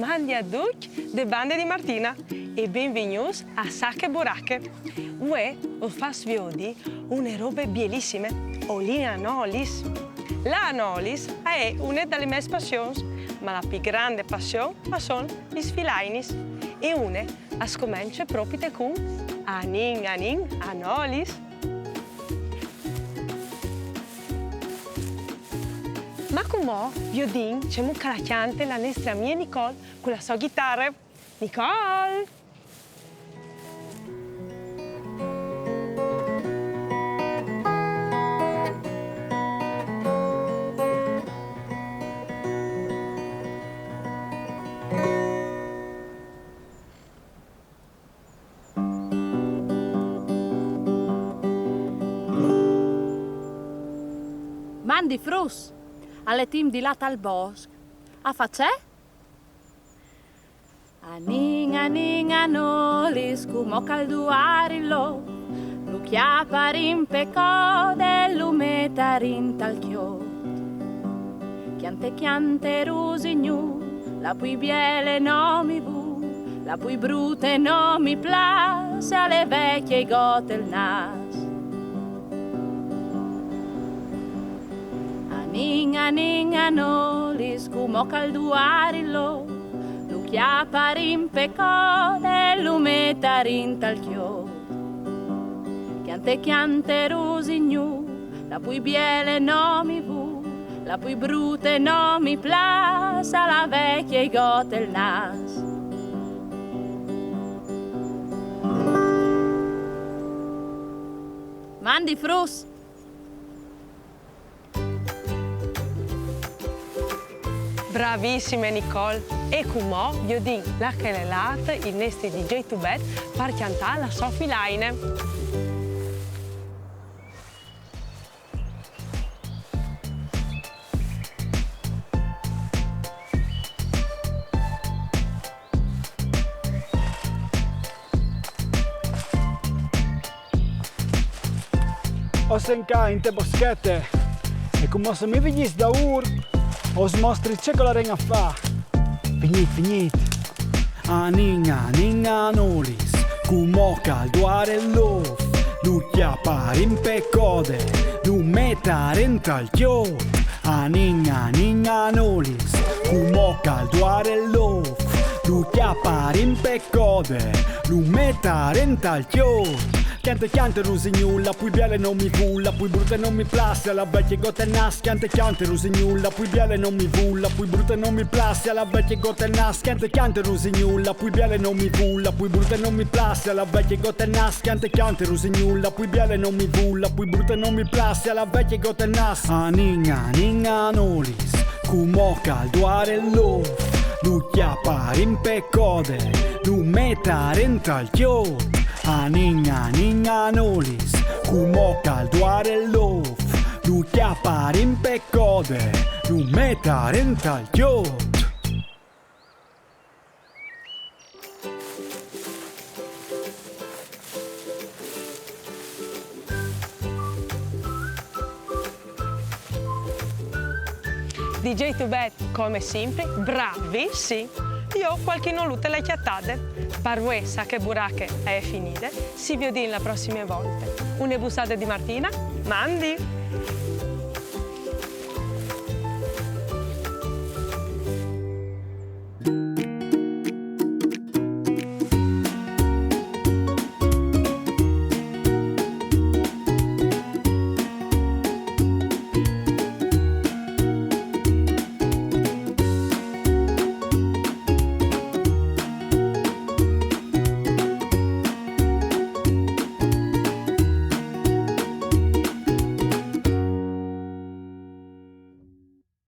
mandi a Duc de bande di Martina e benvenuti a Sacche Burache. Ue o fas viodi une robe bielissime, oline anolis. La anolis è una delle mie passioni, ma la più grande passione sono gli sfilainis. E une a scomincia proprio con anin anolis. Ma come viodin c'è un calacchiante la nostra mia Nicole con la sua chitarra. Nicole! Mandi frus alle team di là al bosco. A facè? Anin anolis come calduarillo, lu chiaparin pecode, lu metarin tal chiot. Chiante rusignu, la pui biele no mi vu, la pui brute no mi place, alle vecchie gote il nas. Anin anolis come calduarillo, lu chiaparin pecode, lu metarin tal chiot. Chiante rusignu, la pui biele no mi vu, la pui brute no mi place, alla vecchia gote il nas. Mandi frus. Bravissime Nicole! E come viodin la calelata il nostro DJ Tubet per cantare la sua filaine. O senca in te boschette e come se mi vigis da os mostri c'è con la renga fa. Finit. Anin anolis, cumo calduare l'ov, lu chiaparin pecode, lu metaren tal chiot. Anin anolis, cumo calduare l'ov, lu chiaparin pecode, lu metaren tal chiot. Chiante rusignulla, pui biele non mi vulla, pui brutta non mi place, alla vecchia gote nas. Chiante rusignulla, pui biele non mi vulla, pui brutta non mi place, alla vecchia gote nas. Chiante rusignulla, pui biele non mi vulla, pui brutta non mi place, alla vecchia gote nas. Chiante rusignulla, pui biele non mi vulla, pui brutta non mi place, alla vecchia gote nas. Anin anolis, cumo calduare l'ov, lu chiaparin pecode, lu metaren tal chiot. Anin anolis, cumo calduare l'ov, lu chiaparin pecode, lu metaren tal chiot. DJ Tubet, come sempre, bravi, sì. Io qualche non lutte le chiattate. Per voi Sacche Burache è finita. Si vede la prossima volta. Una bussata di Martina. Mandi!